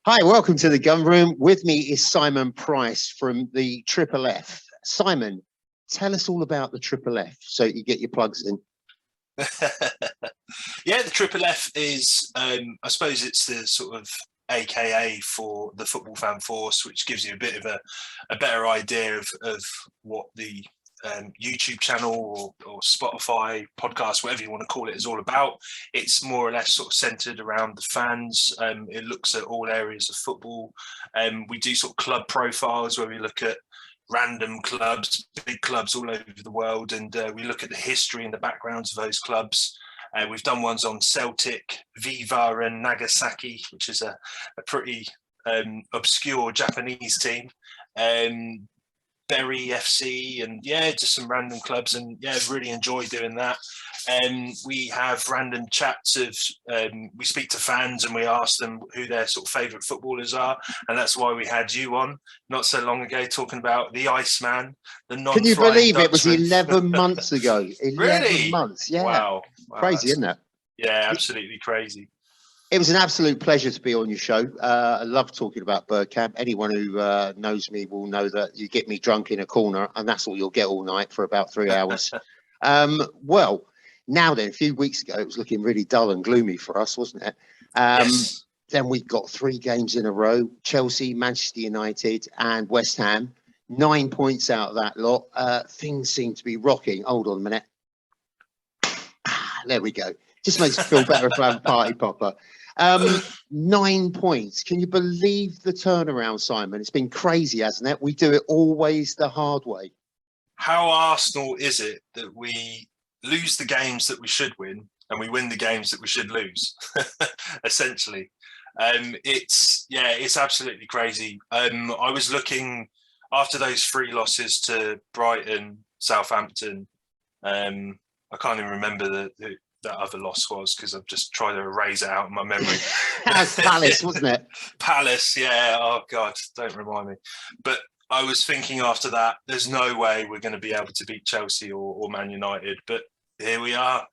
Hi, welcome to the Gun Room. With me is Simon Price from the Triple F. Simon, tell us all about the Triple F so you get your plugs in. Yeah, the Triple F is, I suppose it's the sort of AKA for the football fan force, which gives you a bit of a better idea of what the YouTube channel or Spotify podcast, whatever you want to call it, is all about. It's more or less sort of centered around the fans. It looks at all areas of football. We do sort of club profiles where we look at random clubs, big clubs all over the world, and we look at the history and the backgrounds of those clubs. We've done ones on Celtic, Viva and Nagasaki, which is a pretty obscure Japanese team. Bury FC, and just some random clubs, and really enjoy doing that. We have random chats of we speak to fans and we ask them who their sort of favourite footballers are, and that's why we had you on not so long ago talking about the Iceman, the non-flying Can you believe Dutchman. it was 11 months ago? 11 Really? months, yeah. Wow, crazy, isn't it? Yeah, absolutely crazy. It was an absolute pleasure to be on your show. I love talking about Bergkamp. Anyone who knows me will know that you get me drunk in a corner, and that's all you'll get all night for about 3 hours. Well, now then, a few weeks ago, it was looking really dull and gloomy for us, wasn't it? Yes. Then we got 3 games in a row: Chelsea, Manchester United, and West Ham. 9 points out of that lot. Things seem to be rocking. Hold on a minute. There we go. Just makes me feel better if I have a party popper. 9 points. Can you believe the turnaround, Simon? It's been crazy, hasn't it? We do it always the hard way. How Arsenal is it that we lose the games that we should win and we win the games that we should lose? Essentially, it's absolutely crazy. I was looking after those 3 losses to Brighton, Southampton. I can't even remember that other loss was, because I've just tried to erase it out of my memory. That's Palace, wasn't it? Palace, yeah. Oh God, don't remind me. But I was thinking after that, there's no way we're going to be able to beat Chelsea or Man United. But here we are.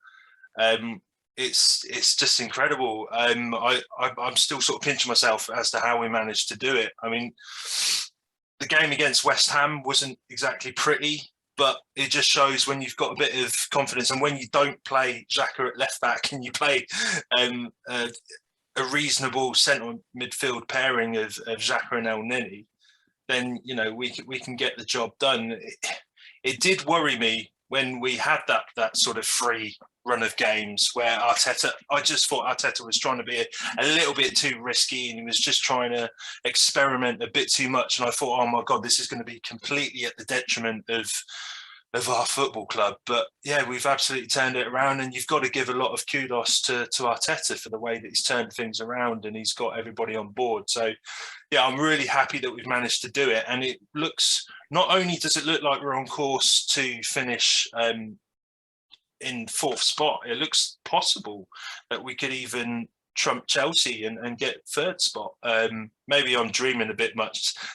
It's just incredible. I'm still sort of pinching myself as to how we managed to do it. I mean, the game against West Ham wasn't exactly pretty, but it just shows when you've got a bit of confidence, and when you don't play Xhaka at left back and you play a reasonable centre midfield pairing of Xhaka and El Neni, then we can get the job done. It did worry me when we had that sort of free run of games where I just thought Arteta was trying to be a little bit too risky, and he was just trying to experiment a bit too much. And I thought, oh my God, this is going to be completely at the detriment of our football club. But yeah, we've absolutely turned it around, and you've got to give a lot of kudos to Arteta for the way that he's turned things around and he's got everybody on board. So yeah, I'm really happy that we've managed to do it. And it looks, not only does it look like we're on course to finish in 4th spot, it looks possible that we could even trump Chelsea and get 3rd spot. Maybe I'm dreaming a bit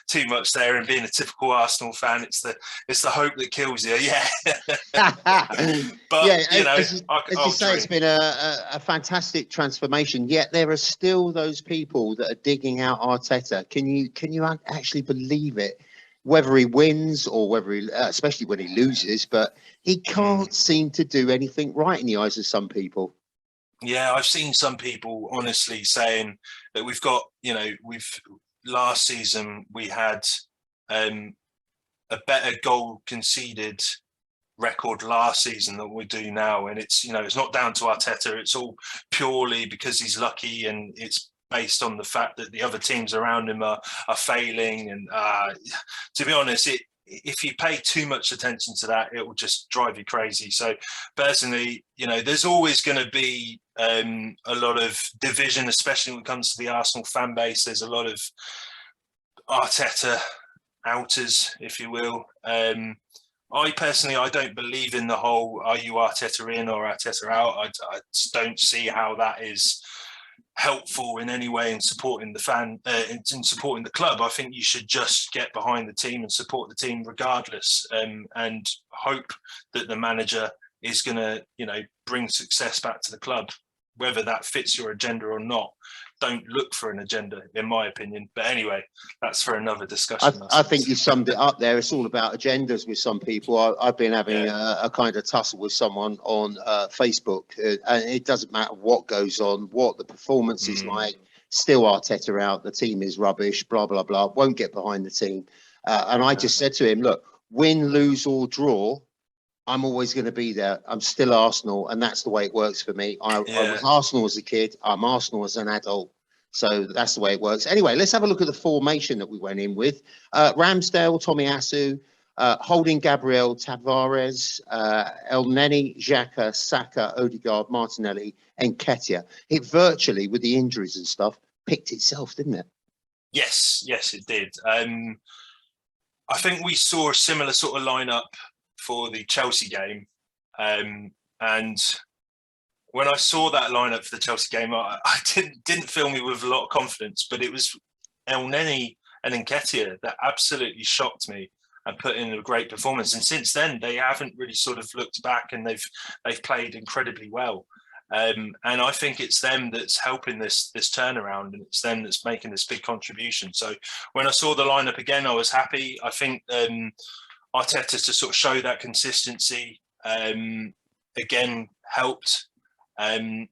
too much there, and being a typical Arsenal fan, it's the hope that kills you. Yeah. But yeah, as you say, it's been a fantastic transformation. Yet there are still those people that are digging out Arteta. Can you actually believe it? Whether he wins or whether he, especially when he loses, but he can't seem to do anything right in the eyes of some people. Yeah, I've seen some people honestly saying that we've got, last season we had a better goal conceded record last season than we do now. And it's not down to Arteta. It's all purely because he's lucky, and it's based on the fact that the other teams around him are failing. And to be honest, if you pay too much attention to that, it will just drive you crazy. So personally, there's always going to be a lot of division, especially when it comes to the Arsenal fan base. There's a lot of Arteta outers, if you will. I personally don't believe in the whole "are you Arteta in or Arteta out?" I just don't see how that is helpful in any way in supporting the fan, in supporting the club. I think you should just get behind the team and support the team regardless, and hope that the manager is going to, bring success back to the club, whether that fits your agenda or not. don't look for an agenda, in my opinion. But anyway, that's for another discussion. I think you summed it up there. It's all about agendas with some people. I've been having a kind of tussle with someone on Facebook, and it doesn't matter what goes on, what the performance is like. Still Arteta out, the team is rubbish, blah, blah, blah, won't get behind the team. And I just said to him, look, win, lose or draw, I'm always going to be there. I'm still Arsenal, and that's the way it works for me. I was Arsenal as a kid. I'm Arsenal as an adult. So that's the way it works. Anyway, let's have a look at the formation that we went in with. Ramsdale, Tomiyasu, Holding, Gabriel, Tavares, El Neni, Xhaka, Saka, Odegaard, Martinelli, and Nketiah. It virtually, with the injuries and stuff, picked itself, didn't it? Yes, it did. I think we saw a similar sort of lineup for the Chelsea game, and when I saw that lineup for the Chelsea game, I didn't fill me with a lot of confidence. But it was El Neni and Nketiah that absolutely shocked me and put in a great performance. And since then, they haven't really sort of looked back, and they've played incredibly well. And I think it's them that's helping this turnaround, and it's them that's making this big contribution. So when I saw the lineup again, I was happy. I think Arteta to sort of show that consistency again helped. And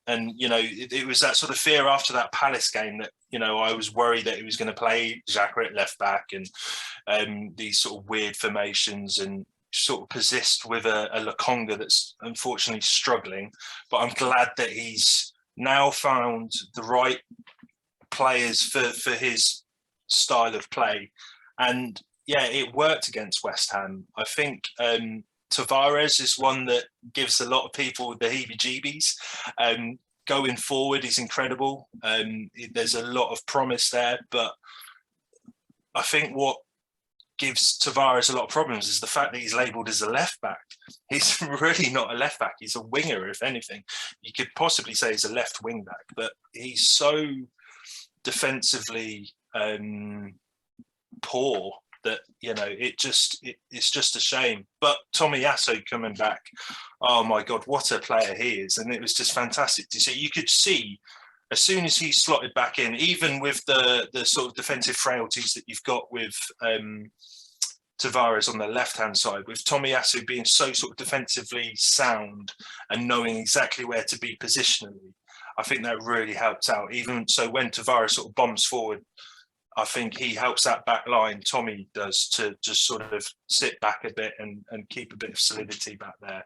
it was that sort of fear after that Palace game that I was worried that he was going to play Xhaka at left back and these sort of weird formations and sort of persist with a Lokonga that's unfortunately struggling. But I'm glad that he's now found the right players for his style of play. And yeah, it worked against West Ham. I think Tavares is one that gives a lot of people the heebie-jeebies. Going forward, he's incredible. There's a lot of promise there, but I think what gives Tavares a lot of problems is the fact that he's labelled as a left back. He's really not a left back. He's a winger, if anything. You could possibly say he's a left wing back, but he's so defensively poor that it's just a shame. But Tomiyasu coming back, oh my God, what a player he is! And it was just fantastic to see. You could see as soon as he slotted back in, even with the sort of defensive frailties that you've got with Tavares on the left-hand side, with Tomiyasu being so sort of defensively sound and knowing exactly where to be positionally, I think that really helped out. Even so, when Tavares sort of bombs forward, I think he helps that back line, Tommy does, to just sort of sit back a bit and keep a bit of solidity back there.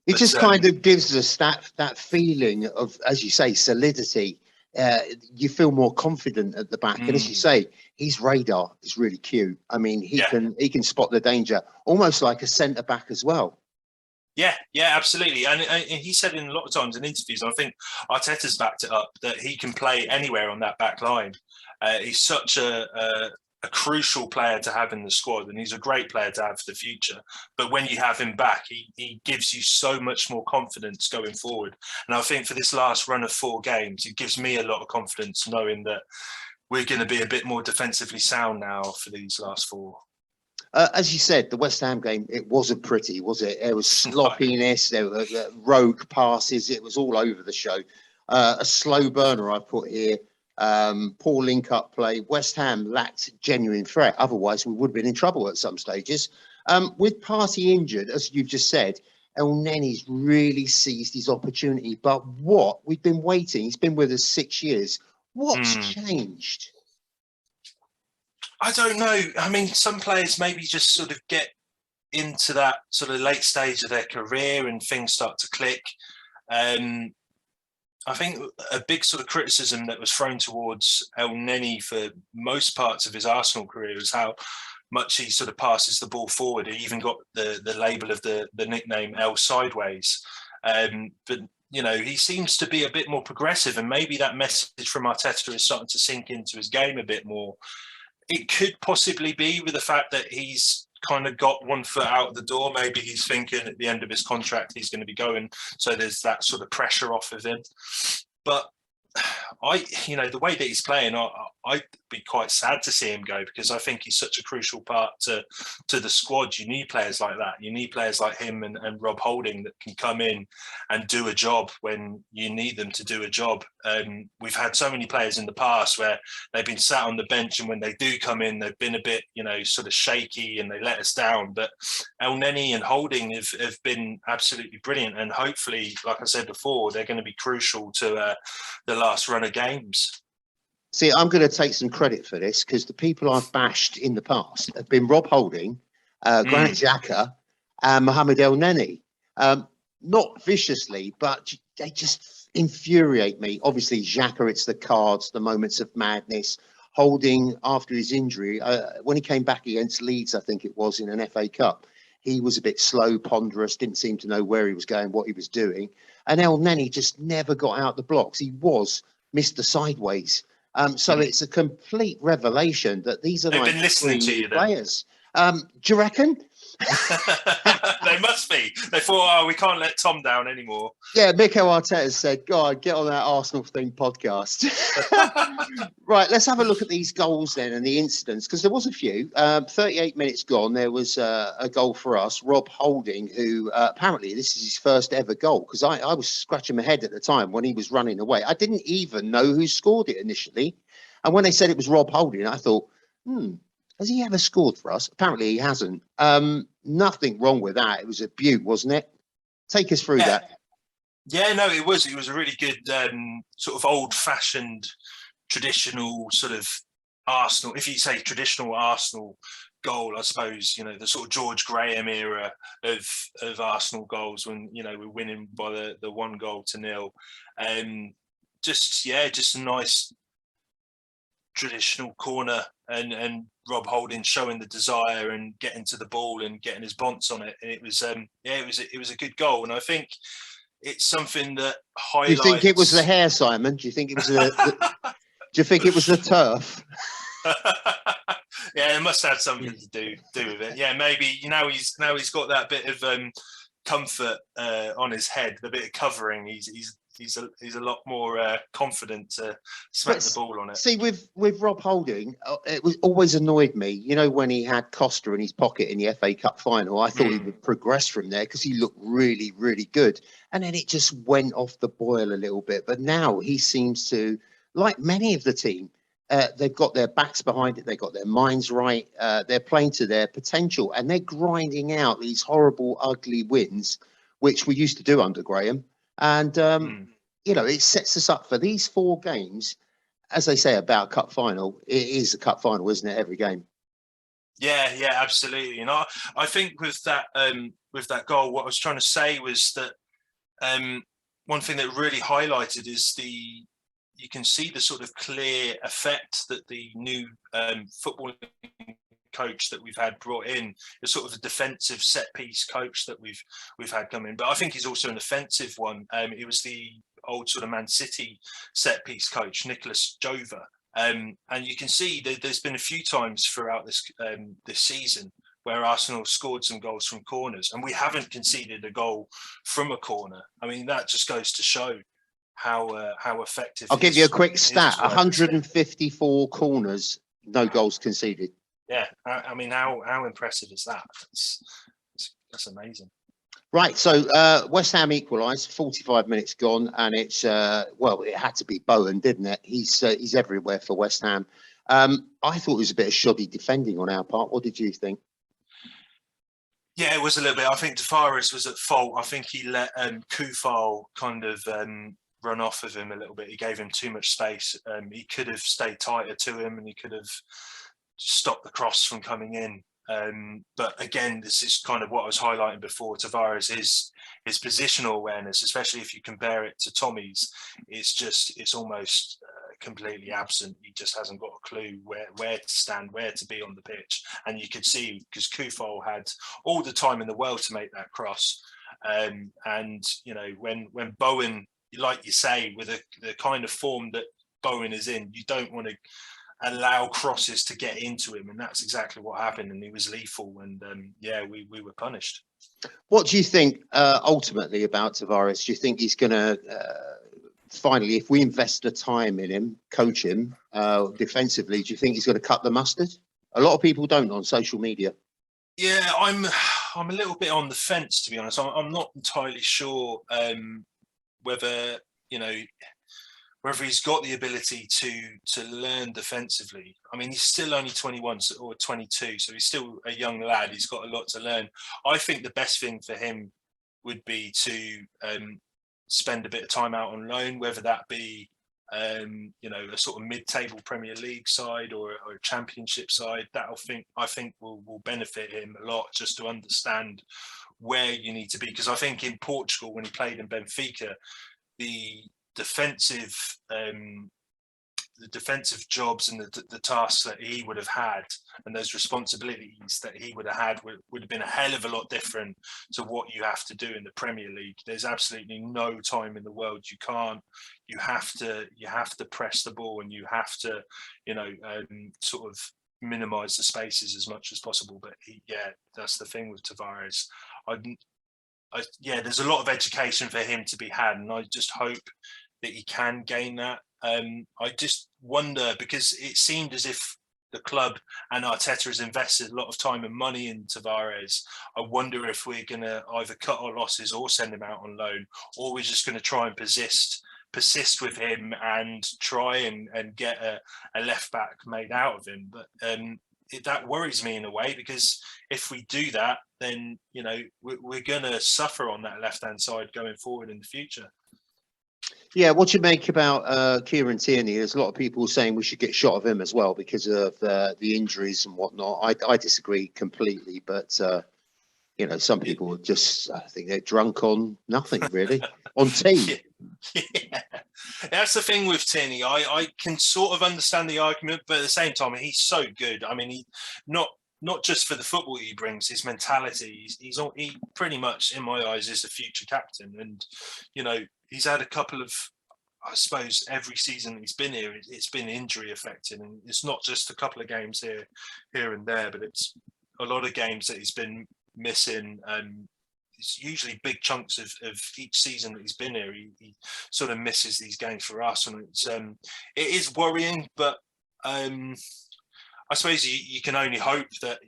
It just kind of gives us that feeling of, as you say, solidity. You feel more confident at the back. And as you say, his radar is really cute. I mean, he can spot the danger, almost like a centre back as well. Yeah, absolutely. And he said in a lot of times in interviews, and I think Arteta's backed it up, that he can play anywhere on that back line. He's such a crucial player to have in the squad, and he's a great player to have for the future. But when you have him back, he gives you so much more confidence going forward. And I think for this last run of 4 games, it gives me a lot of confidence knowing that we're going to be a bit more defensively sound now for these last 4. As you said, the West Ham game, it wasn't pretty, was it? There was sloppiness, there were rogue passes, it was all over the show. A slow burner I put here. Poor link-up play. West Ham lacked genuine threat. Otherwise, we would have been in trouble at some stages. With Partey injured, as you've just said, El Neni's really seized his opportunity. But what? We've been waiting. He's been with us 6 years. What's changed? I don't know. I mean, some players maybe just sort of get into that sort of late stage of their career and things start to click. I think a big sort of criticism that was thrown towards El Neni for most parts of his Arsenal career is how much he sort of passes the ball forward. He even got the label of the nickname El Sideways. But, he seems to be a bit more progressive, and maybe that message from Arteta is starting to sink into his game a bit more. It could possibly be with the fact that he's kind of got one foot out the door. Maybe he's thinking at the end of his contract he's going to be going, so there's that sort of pressure off of him. But the way that he's playing, I'd be quite sad to see him go, because I think he's such a crucial part to the squad. You need players like that. You need players like him and Rob Holding that can come in and do a job when you need them to do a job. We've had so many players in the past where they've been sat on the bench, and when they do come in, they've been a bit, sort of shaky, and they let us down. But Elneny and Holding have been absolutely brilliant, and hopefully, like I said before, they're going to be crucial to the last run of games. See, I'm going to take some credit for this, because the people I've bashed in the past have been Rob Holding, Granit Xhaka, and Mohamed Elneny. Not viciously, but they just infuriate me. Obviously, Xhaka, it's the cards, the moments of madness. Holding, after his injury, when he came back against Leeds, I think it was, in an FA Cup, he was a bit slow, ponderous, didn't seem to know where he was going, what he was doing. And Elneny just never got out the blocks. He was Mr. Sideways. So it's a complete revelation that these are like listening to you, players. Do you reckon? They must be. They thought, we can't let Tom down anymore. Yeah, Mikel Arteta said, God, get on that Arsenal thing podcast. Right, let's have a look at these goals then and the incidents, because there was a few. 38 minutes gone, there was a goal for us. Rob Holding, who apparently this is his first ever goal, because I was scratching my head at the time when he was running away. I didn't even know who scored it initially. And when they said it was Rob Holding, I thought, has he ever scored for us? Apparently he hasn't. Nothing wrong with that. It was a beaut, wasn't it? Take us through that. Yeah, no, it was. It was a really good sort of old-fashioned, traditional sort of Arsenal. If you say traditional Arsenal goal, I suppose, the sort of George Graham era of Arsenal goals when, we're winning by the 1-0. Just a nice traditional corner, and Rob Holding showing the desire and getting to the ball and getting his bonce on it. And it was it was a good goal. And I think it's something that highlights. Do you think it was the hair, Simon? Do you think it was do you think it was the turf? Yeah, it must have something to do with it. Yeah, maybe he's got that bit of comfort on his head, the bit of covering. He's a lot more confident to smack the ball on it. See, with Rob Holding, it was always annoyed me. When he had Costa in his pocket in the FA Cup final, I thought he would progress from there because he looked really, really good. And then it just went off the boil a little bit. But now he seems to, like many of the team, they've got their backs behind it. They've got their minds right. They're playing to their potential, and they're grinding out these horrible, ugly wins, which we used to do under Graham. And, it sets us up for these 4 games. As they say about cup final, it is a cup final, isn't it? Every game. Yeah, absolutely. And I think with that goal, what I was trying to say was that one thing that really highlighted is you can see the sort of clear effect that the new footballing coach that we've had brought in is sort of a defensive set piece coach that we've had come in, but I think he's also an offensive one. It was the old sort of Man City set piece coach, Nicolas Jova, and you can see that there's been a few times throughout this season where Arsenal scored some goals from corners, and we haven't conceded a goal from a corner. I mean, that just goes to show how effective. I'll give you a quick stat: 154 corners, no goals conceded. Yeah, I mean, how impressive is that? That's amazing. Right, so West Ham equalised, 45 minutes gone, and it's it had to be Bowen, didn't it? He's everywhere for West Ham. I thought it was a bit of shoddy defending on our part. What did you think? Yeah, it was a little bit. I think Tavares was at fault. I think he let Koufal kind of run off of him a little bit. He gave him too much space. He could have stayed tighter to him, and he could have stopped the cross from coming in. But again, this is kind of what I was highlighting before. Tavares, his positional awareness, especially if you compare it to Tommy's, it's almost completely absent. He just hasn't got a clue where to stand, where to be on the pitch. And you could see, because Koufal had all the time in the world to make that cross. And when Bowen, like you say, with the kind of form that Bowen is in, you don't want to allow crosses to get into him, and that's exactly what happened. And he was lethal, and we were punished. What do you think ultimately about Tavares? Do you think he's going to finally, if we invest the time in him, coach him defensively, do you think he's going to cut the mustard? A lot of people don't on social media. Yeah, I'm a little bit on the fence, to be honest. I'm not entirely sure whether whether he's got the ability to learn defensively. I mean, he's still only 21 or 22, so he's still a young lad. He's got a lot to learn. I think the best thing for him would be to spend a bit of time out on loan, whether that be a sort of mid-table Premier League side or a Championship side. That I think will benefit him a lot, just to understand where you need to be. Because I think in Portugal, when he played in Benfica, the defensive jobs and the tasks that he would have had and those responsibilities that he would have had would have been a hell of a lot different to what you have to do in the Premier League. There's absolutely no time in the world you have to press the ball, and you have to sort of minimize the spaces as much as possible. But that's the thing with Tavares. There's a lot of education for him to be had, and I just hope that he can gain that. I just wonder, because it seemed as if the club and Arteta has invested a lot of time and money in Tavares. I wonder if we're going to either cut our losses or send him out on loan, or we're just going to try and persist with him and try and get a left back made out of him. But that worries me in a way, because if we do that, then we're going to suffer on that left hand side going forward in the future. Yeah, what do you make about Kieran Tierney? There's a lot of people saying we should get shot of him as well because of the injuries and whatnot. I disagree completely, but some people just, I think they're drunk on nothing really, on tea. Yeah. That's the thing with Tierney. I can sort of understand the argument, but at the same time, he's so good. I mean, he not just for the football he brings, his mentality. He pretty much, in my eyes, is a future captain. And he's had a couple of, I suppose, every season he's been here, it's been injury affected, and it's not just a couple of games here and there, but it's a lot of games that he's been missing. It's usually big chunks of each season that he's been here. He sort of misses these games for us, and it is worrying. But I suppose you can only hope that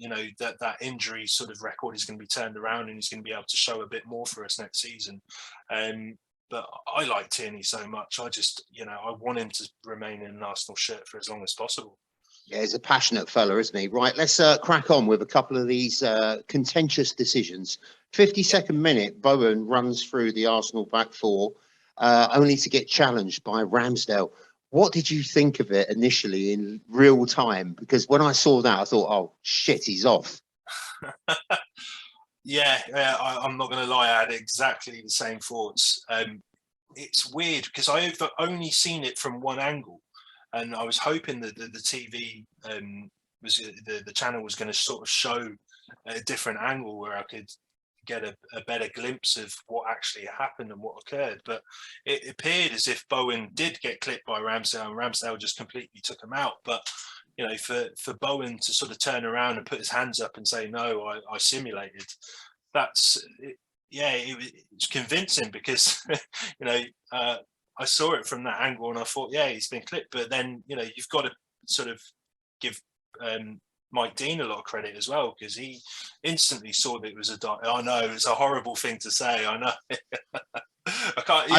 that injury sort of record is going to be turned around, and he's going to be able to show a bit more for us next season. But I like Tierney so much. I just, I want him to remain in an Arsenal shirt for as long as possible. Yeah, he's a passionate fella, isn't he? Right, let's crack on with a couple of these contentious decisions. 52nd minute, Bowen runs through the Arsenal back four, only to get challenged by Ramsdale. What did you think of it initially in real time? Because when I saw that, I thought, oh, shit, he's off. I'm not going to lie, I had exactly the same thoughts. It's weird because I've only seen it from one angle, and I was hoping that the TV the channel was going to sort of show a different angle where I could get a better glimpse of what actually happened and what occurred. But it appeared as if Bowen did get clipped by Ramsdale, and Ramsdale just completely took him out. But for Bowen to sort of turn around and put his hands up and say, no, I simulated, it's convincing, because I saw it from that angle and I thought, he's been clipped. But then you've got to sort of give Mike Dean a lot of credit as well, because he instantly saw that it was I know it's a horrible thing to say, I know. I can't.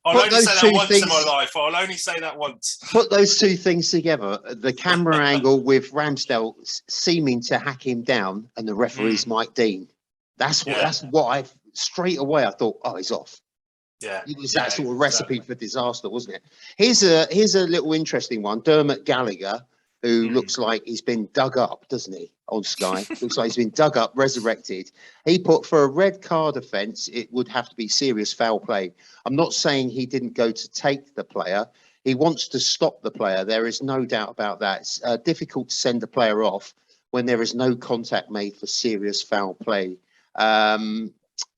I'll only say that once in my life. I'll only say that once. Put those two things together: the camera angle with Ramsdale seeming to hack him down, and the referee's Mike Dean. That's what I straight away I thought. Oh, he's off. Yeah, it was that sort of recipe for disaster, wasn't it? Here's a little interesting one. Dermot Gallagher, who looks like he's been dug up, doesn't he, on Sky? Looks like he's been dug up, resurrected. He put, for a red card offence, it would have to be serious foul play. I'm not saying he didn't go to take the player. He wants to stop the player. There is no doubt about that. It's difficult to send a player off when there is no contact made for serious foul play.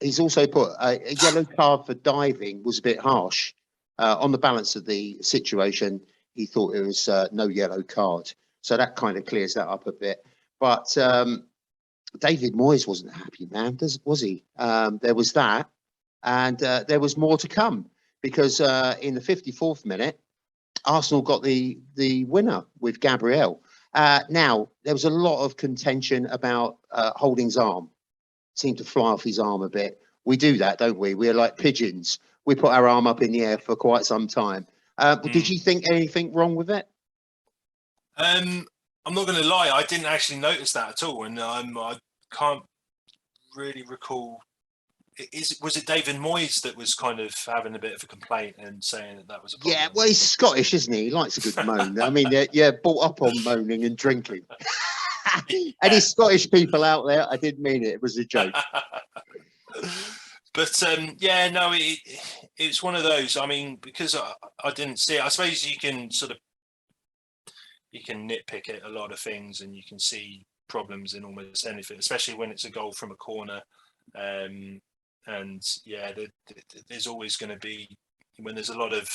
He's also put a yellow card for diving was a bit harsh. On the balance of the situation, he thought it was no yellow card. So that kind of clears that up a bit. But David Moyes wasn't happy, man, was he? There was that. And there was more to come. because in the 54th minute, Arsenal got the winner with Gabriel. Now, there was a lot of contention about Holding's arm. Seemed to fly off his arm a bit. We do that, don't we? We're like pigeons. We put our arm up in the air for quite some time. Did you think anything wrong with it? I'm not going to lie, I didn't actually notice that at all, and I can't really recall. Was it David Moyes that was kind of having a bit of a complaint and saying that was a problem? Yeah, well, he's Scottish, isn't he? He likes a good moan. I mean, yeah, brought up on moaning and drinking. Any Scottish people out there, I didn't mean it. It was a joke. But yeah, no, it's one of those. I mean, because I didn't see it, I suppose you can nitpick at a lot of things, and you can see problems in almost anything, especially when it's a goal from a corner. And yeah, there's always going to be, when there's a lot of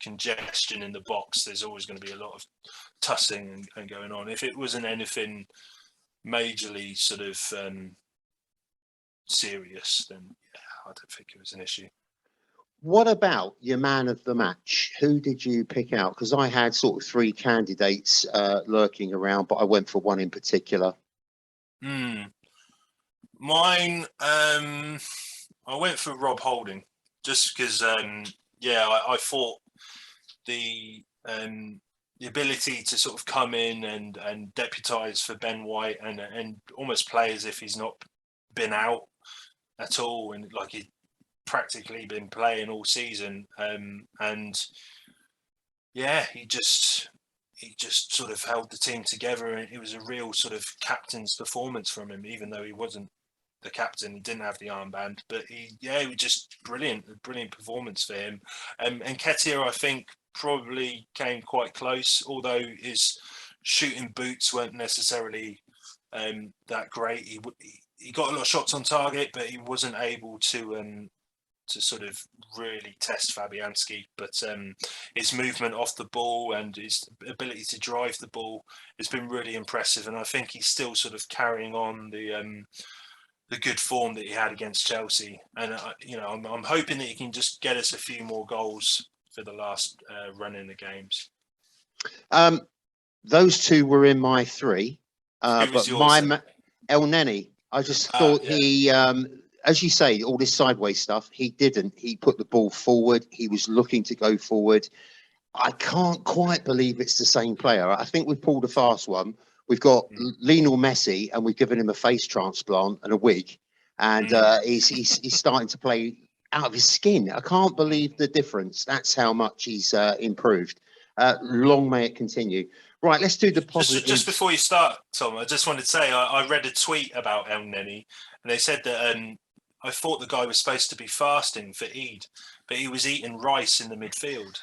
congestion in the box, there's always going to be a lot of tussling and going on. If it wasn't anything majorly sort of serious, then yeah, I don't think it was an issue. What about your man of the match? Who did you pick out? Because I had sort of three candidates lurking around, but I went for one in particular. Mine, I went for Rob Holding, just because, yeah, I thought the ability to sort of come in and deputise for Ben White and almost play as if he's not been out at all, and like he'd practically been playing all season, and yeah, he just sort of held the team together, and it was a real sort of captain's performance from him, even though he wasn't the captain, he didn't have the armband, but he was just brilliant performance for him. And Nketiah, I think, probably came quite close, although his shooting boots weren't necessarily that great. He got a lot of shots on target, but he wasn't able to sort of really test Fabianski. But his movement off the ball and his ability to drive the ball has been really impressive, and I think he's still sort of carrying on the good form that he had against Chelsea. And I'm hoping that he can just get us a few more goals for the last run in the games. Those two were in my three, but my El Neni, I just thought he, as you say, all this sideways stuff, he didn't. He put the ball forward. He was looking to go forward. I can't quite believe it's the same player. I think we've pulled a fast one. We've got Lionel Messi, and we've given him a face transplant and a wig, and he's starting to play out of his skin. I can't believe the difference. That's how much he's improved. Long may it continue. Right, let's do the positive. Just before you start, Tom, I just wanted to say I read a tweet about El Neni, and they said that I thought the guy was supposed to be fasting for Eid, but he was eating rice in the midfield.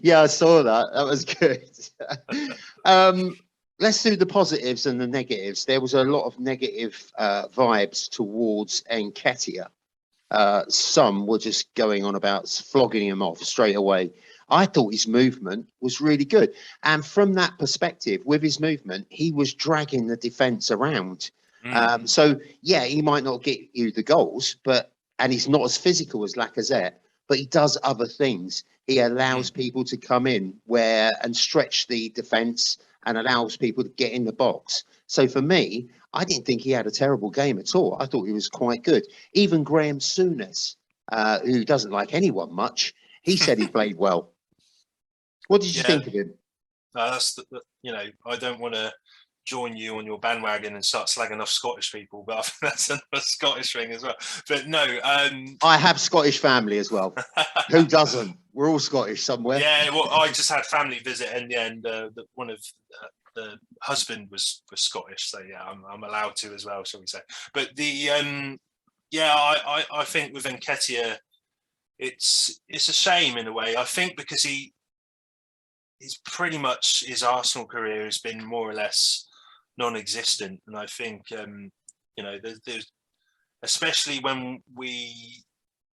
Yeah, I saw that. That was good. Let's do the positives and the negatives. There was a lot of negative vibes towards Nketiah. Some were just going on about flogging him off straight away. I thought his movement was really good. And from that perspective, with his movement, he was dragging the defence around. So, yeah, he might not get you the goals, and he's not as physical as Lacazette, but he does other things. He allows people to come in and stretch the defence and allows people to get in the box. So for me, I didn't think he had a terrible game at all. I thought he was quite good. Even Graham Souness, who doesn't like anyone much, he said he played well. What did you think of him? That's I don't want to join you on your bandwagon and start slagging off Scottish people, but I think that's a Scottish thing as well. But no, I have Scottish family as well. Who doesn't? We're all Scottish somewhere. Yeah, well, I just had family visit, and one of the husband was Scottish, so yeah, I'm allowed to as well, shall we say? But I think with Nketiah, it's a shame in a way. I think because he's pretty much, his Arsenal career has been more or less non-existent, and I think there's especially when we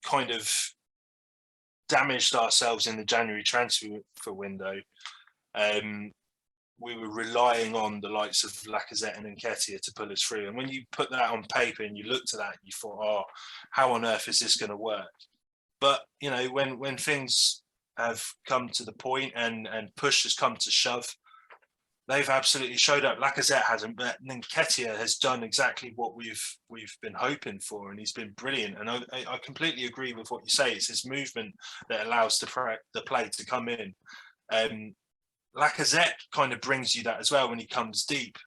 kind of damaged ourselves in the January transfer window, we were relying on the likes of Lacazette and Nketiah to pull us through, and when you put that on paper and you looked at that, you thought, oh, how on earth is this going to work? But when things have come to the point and push has come to shove, they've absolutely showed up. Lacazette hasn't, but Nketiah has done exactly what we've been hoping for, and he's been brilliant. And I completely agree with what you say. It's his movement that allows the play to come in. Lacazette kind of brings you that as well when he comes deep.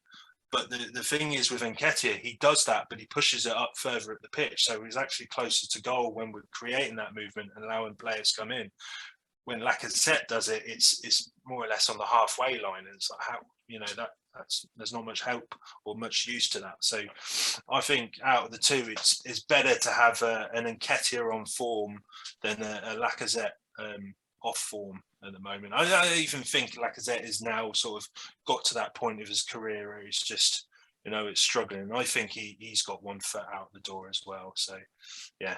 But the thing is with Nketiah, he does that, but he pushes it up further at the pitch. So he's actually closer to goal when we're creating that movement and allowing players come in. When Lacazette does it, it's more or less on the halfway line, and it's like how there's not much help or much use to that. So I think out of the two, it's better to have an Nketiah on form than a Lacazette off form at the moment. I even think Lacazette is now sort of got to that point of his career where he's just it's struggling. I think he's got one foot out the door as well. So yeah.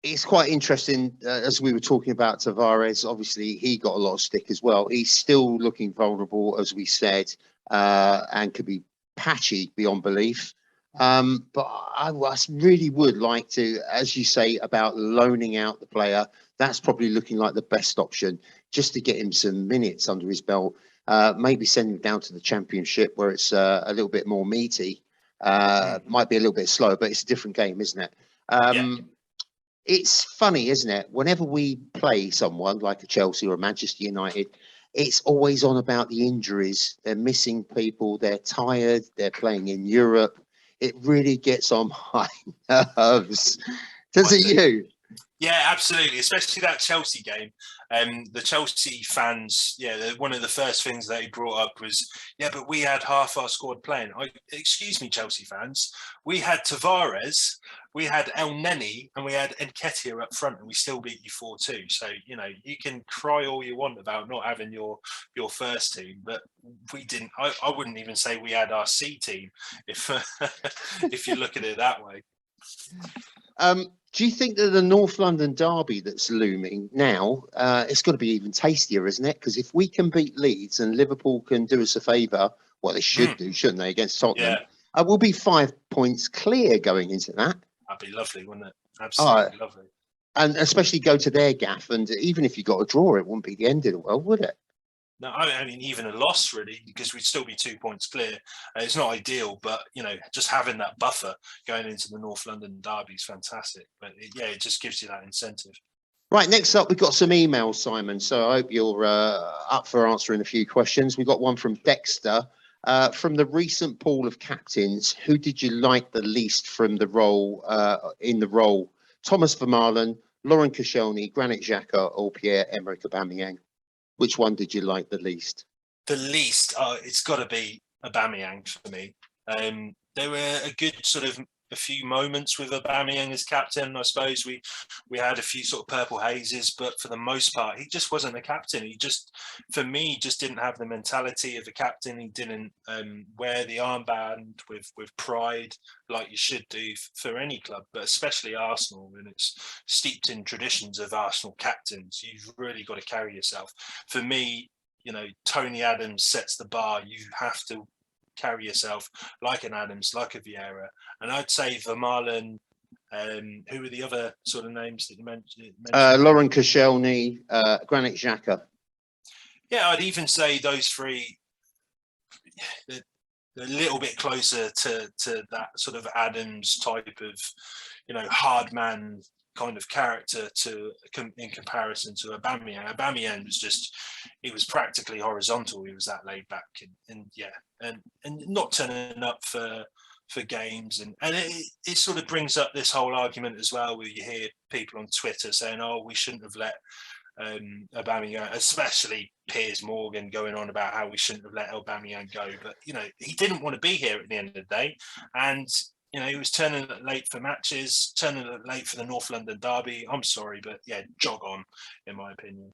It's quite interesting, as we were talking about Tavares, obviously he got a lot of stick as well. He's still looking vulnerable, as we said, and could be patchy beyond belief. But I really would like to, as you say, about loaning out the player. That's probably looking like the best option, just to get him some minutes under his belt. Maybe send him down to the Championship where it's a little bit more meaty. Might be a little bit slower, but it's a different game, isn't it? It's funny, isn't it? Whenever we play someone like a Chelsea or a Manchester United, it's always on about the injuries. They're missing people. They're tired. They're playing in Europe. It really gets on my nerves. Does it you? Yeah, absolutely. Especially that Chelsea game. The Chelsea fans, one of the first things they brought up was, but we had half our squad playing. Excuse me, Chelsea fans. We had Tavares, we had El Neni, and we had Nketiah up front, and we still beat you 4-2. So, you can cry all you want about not having your first team, but we didn't. I wouldn't even say we had our C team if if you look at it that way. Do you think that the North London derby that's looming now, it's got to be even tastier, isn't it? Because if we can beat Leeds and Liverpool can do us a favour, well, they should do, shouldn't they, against Tottenham? Yeah. We'll be 5 points clear going into that. That'd be lovely, wouldn't it? Absolutely lovely. And especially go to their gaff, and even if you got a draw, it wouldn't be the end of the world, would it? No, I mean, even a loss, really, because we'd still be 2 points clear. It's not ideal, but, just having that buffer going into the North London derby is fantastic. But, it just gives you that incentive. Right, next up, we've got some emails, Simon. So I hope you're up for answering a few questions. We've got one from Dexter. From the recent pool of captains, who did you like the least from the role, Thomas Vermaelen, Laurent Koschielny, Granit Xhaka, or Pierre-Emerick Aubameyang? Which one did you like the least? The least? It's got to be Aubameyang for me. There were a good sort of a few moments with Aubameyang as captain. I suppose we had a few sort of purple hazes, but for the most part, he just wasn't a captain. He just didn't have the mentality of a captain. He didn't wear the armband with pride like you should do for any club, but especially Arsenal, and it's steeped in traditions of Arsenal captains. You've really got to carry yourself. For me, Tony Adams sets the bar. You have to carry yourself like an Adams, like a Vieira. And I'd say Vermaelen, who were the other sort of names that you mentioned? Laurent Koscielny, Granit Xhaka. Yeah, I'd even say those three, they're a little bit closer to that sort of Adams type of, hard man kind of character in comparison to Aubameyang. Aubameyang was he was practically horizontal. He was that laid back and not turning up for games, and it sort of brings up this whole argument as well, where you hear people on Twitter saying, "Oh, we shouldn't have let Aubameyang," especially Piers Morgan going on about how we shouldn't have let Aubameyang go. But he didn't want to be here at the end of the day, and he was turning it late for matches, turning it late for the North London derby. I'm sorry, but jog on, in my opinion.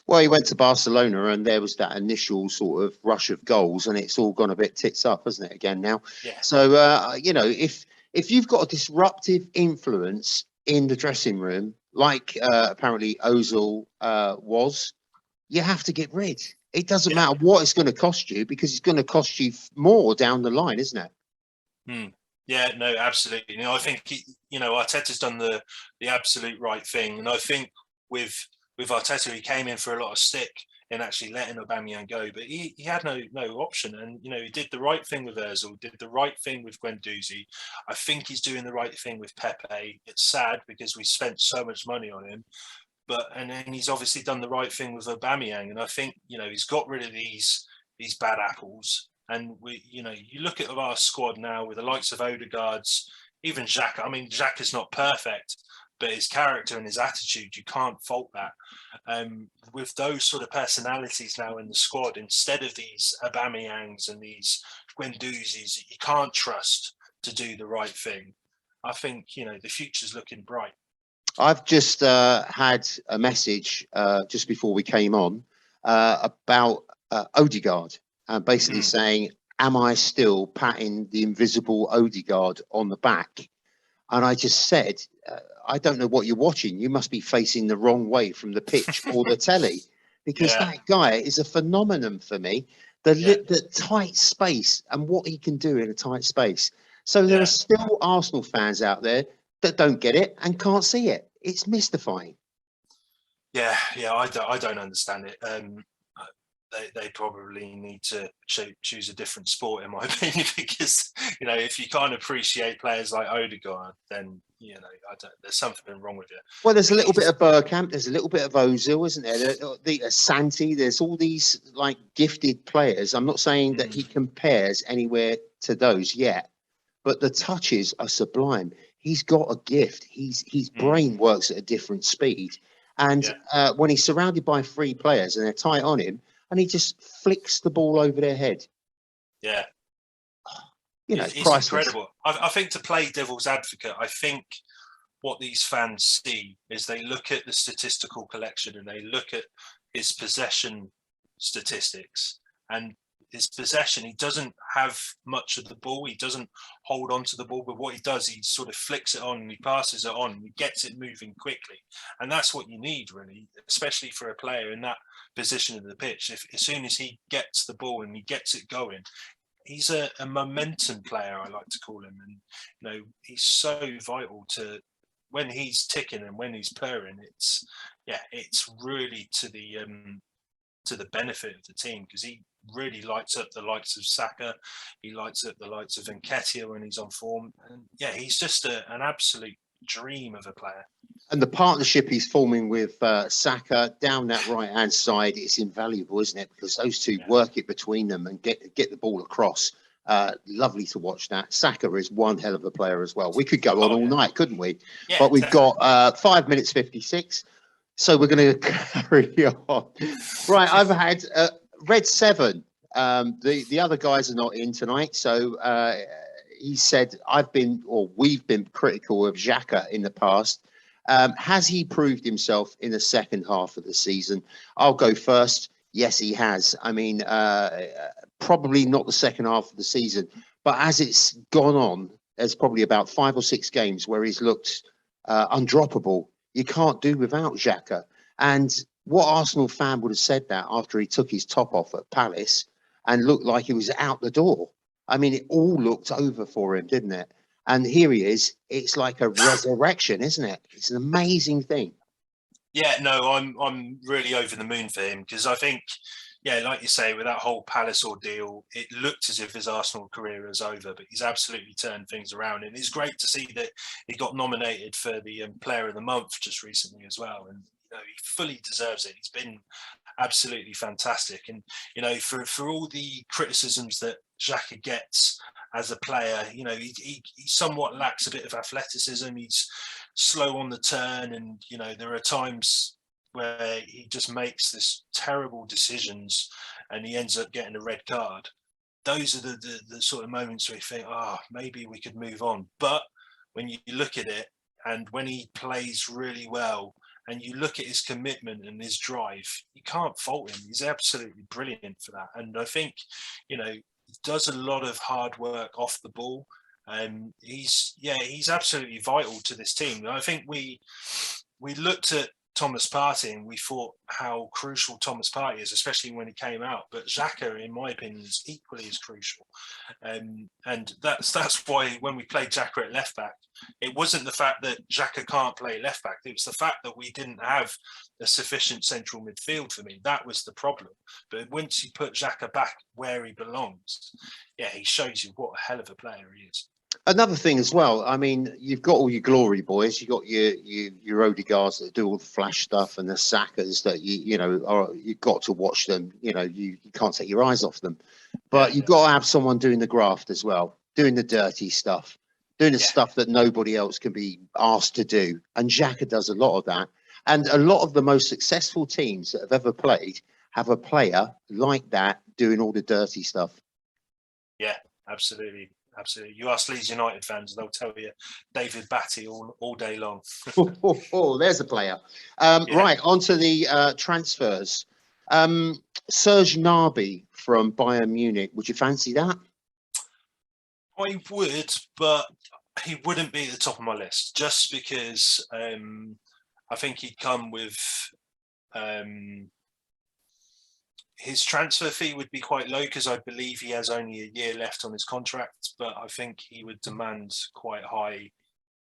Well, he went to Barcelona and there was that initial sort of rush of goals, and it's all gone a bit tits up, hasn't it, again now? Yeah. So, if you've got a disruptive influence in the dressing room, like apparently Ozil was, you have to get rid. It doesn't matter what it's going to cost you, because it's going to cost you more down the line, isn't it? Yeah, no, absolutely. I think Arteta's done the absolute right thing, and I think with Arteta, he came in for a lot of stick in actually letting Aubameyang go, but he had no option, and he did the right thing with Özil, did the right thing with Guendouzi. I think he's doing the right thing with Pepe. It's sad because we spent so much money on him, and then he's obviously done the right thing with Aubameyang, and I think he's got rid of these bad apples. And you look at our squad now with the likes of Odegaard's, even Xhaka. I mean, Xhaka's not perfect, but his character and his attitude, you can't fault that. With those sort of personalities now in the squad, instead of these Aubameyangs and these Guendouzis, you can't trust to do the right thing. I think the future's looking bright. I've just had a message just before we came on about Odegaard, basically saying, am I still patting the invisible Odegaard on the back? And I just said, I don't know what you're watching. You must be facing the wrong way from the pitch or the telly, because that guy is a phenomenon for me. The tight space and what he can do in a tight space. So there are still Arsenal fans out there that don't get it and can't see it. It's mystifying. Yeah, I don't understand it. They probably need to choose a different sport, in my opinion, because if you can't appreciate players like Odegaard, then there's something wrong with it. Well, there's a little bit of Bergkamp, there's a little bit of Ozil, isn't there? The Santi, there's all these like gifted players. I'm not saying that he compares anywhere to those yet, but the touches are sublime. He's got a gift. His brain works at a different speed, and when he's surrounded by three players and they're tight on him, and he just flicks the ball over their head. Yeah. It's incredible. I think, to play devil's advocate, I think what these fans see is they look at the statistical collection and they look at his possession statistics. And his possession, he doesn't have much of the ball. He doesn't hold on to the ball, but what he does, he sort of flicks it on and he passes it on and he gets it moving quickly. And that's what you need, really, especially for a player in that position of the pitch. As soon as he gets the ball and he gets it going, he's a momentum player, I like to call him. And, he's so vital to when he's ticking and when he's purring. It's really to the benefit of the team, because he really lights up the likes of Saka. He lights up the likes of Nketiah when he's on form. And he's just an absolute dream of a player. And the partnership he's forming with Saka down that right-hand side is invaluable, isn't it? Because those two work it between them and get the ball across. Lovely to watch that. Saka is one hell of a player as well. We could go on all night, couldn't we? Yeah, but we've got 5 minutes 56. So we're going to carry on. Right, I've had Red 7. The other guys are not in tonight. So he said, we've been critical of Xhaka in the past. Has he proved himself in the second half of the season? I'll go first. Yes, he has. I mean, probably not the second half of the season, but as it's gone on, there's probably about 5 or 6 games where he's looked undroppable. You can't do without Xhaka. And what Arsenal fan would have said that after he took his top off at Palace and looked like he was out the door? I mean, it all looked over for him, didn't it? And here he is. It's like a resurrection, isn't it? It's an amazing thing. Yeah, no, I'm really over the moon for him, because I think, like you say, with that whole Palace ordeal, it looked as if his Arsenal career was over, but he's absolutely turned things around. And it's great to see that he got nominated for the Player of the Month just recently as well. And he fully deserves it. He's been absolutely fantastic. And for all the criticisms that Xhaka gets as a player, he somewhat lacks a bit of athleticism. He's slow on the turn, and there are times where he just makes this terrible decisions and he ends up getting a red card. Those are the sort of moments where you think, maybe we could move on. But when you look at it, and when he plays really well, and you look at his commitment and his drive, you can't fault him. He's absolutely brilliant for that. And I think, he does a lot of hard work off the ball. He's absolutely vital to this team. And I think we looked at Thomas Partey, and we thought how crucial Thomas Partey is, especially when he came out. But Xhaka, in my opinion, is equally as crucial. And that's why when we played Xhaka at left back, it wasn't the fact that Xhaka can't play left back. It was the fact that we didn't have a sufficient central midfield for me. That was the problem. But once you put Xhaka back where he belongs, yeah, he shows you what a hell of a player he is. Another thing as well, I mean, you've got all your glory boys, you've got your Odegaards that do all the flash stuff, and the Sakas that you've got to watch them. You can't take your eyes off them, but you've got to have someone doing the graft as well, doing the dirty stuff, doing the stuff that nobody else can be asked to do. And Xhaka does a lot of that. And a lot of the most successful teams that have ever played have a player like that doing all the dirty stuff. Yeah, absolutely. Absolutely. You ask Leeds United fans, they'll tell you David Batty all day long. There's a player. Right, on to the transfers. Serge Gnabry from Bayern Munich. Would you fancy that? I would, but he wouldn't be at the top of my list just because I think he'd come with... his transfer fee would be quite low because I believe he has only a year left on his contract, but I think he would demand quite high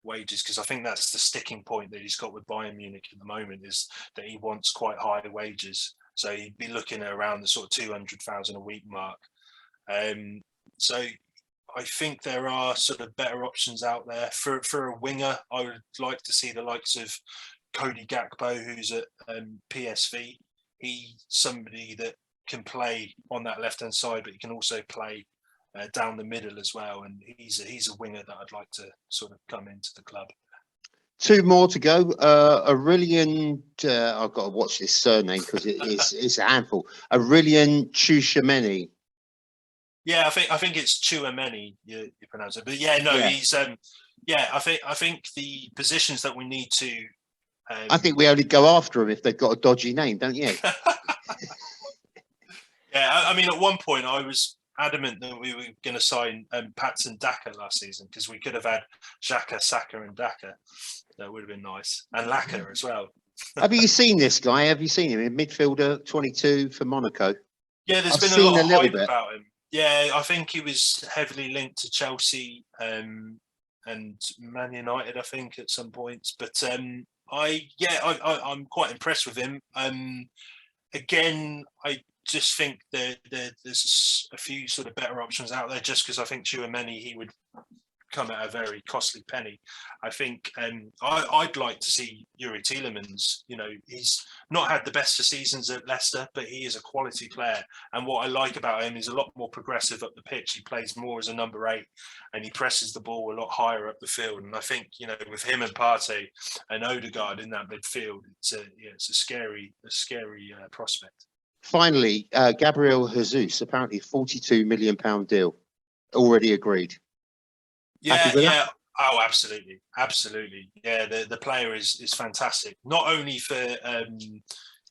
wages because I think that's the sticking point that he's got with Bayern Munich at the moment, is that he wants quite high wages. So he'd be looking at around the sort of 200,000 a week mark. So I think there are sort of better options out there. For a winger, I would like to see the likes of Cody Gakpo, who's at PSV. He's somebody that can play on that left-hand side, but he can also play down the middle as well. And he's a winger that I'd like to sort of come into the club. Two more to go. Aurélien, I've got to watch this surname because it's a handful. Aurélien Tchouameni. Yeah, I think it's Tchouameni you pronounce it, but he's I think the positions that we need to. I think we only go after him if they've got a dodgy name, don't you? Yeah, I mean, at one point I was adamant that we were going to sign Patson Daka last season because we could have had Xhaka, Saka, and Daka. That would have been nice, and Laka as well. Have you seen this guy? Have you seen him in midfielder 22 for Monaco? Yeah, there's been a lot of hype about him. Yeah, I think he was heavily linked to Chelsea and Man United, I think, at some points. But I'm quite impressed with him. Again, I just think there's a few sort of better options out there. Just because I think Tchouameni, he would come at a very costly penny. I think I'd like to see Yuri Tielemans. He's not had the best of seasons at Leicester, but he is a quality player. And what I like about him is a lot more progressive up the pitch. He plays more as a number 8, and he presses the ball a lot higher up the field. And I think with him and Partey and Odegaard in that midfield, it's a scary prospect. Finally, Gabriel Jesus, apparently £42 million deal, already agreed. Yeah. Oh, absolutely. Yeah, the player is fantastic. Not only for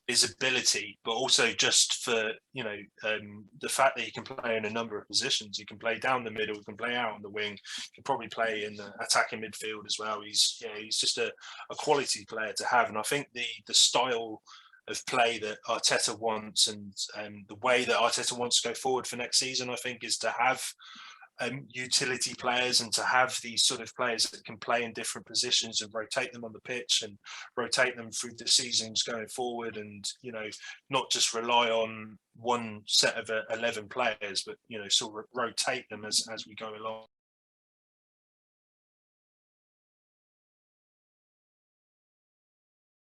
his ability, but also just for the fact that he can play in a number of positions. He can play down the middle, he can play out on the wing, he can probably play in the attacking midfield as well. He's just a quality player to have, and I think the style of play that Arteta wants and the way that Arteta wants to go forward for next season, I think, is to have utility players and to have these sort of players that can play in different positions and rotate them on the pitch and rotate them through the seasons going forward, and not just rely on one set of 11 players, but sort of rotate them as we go along.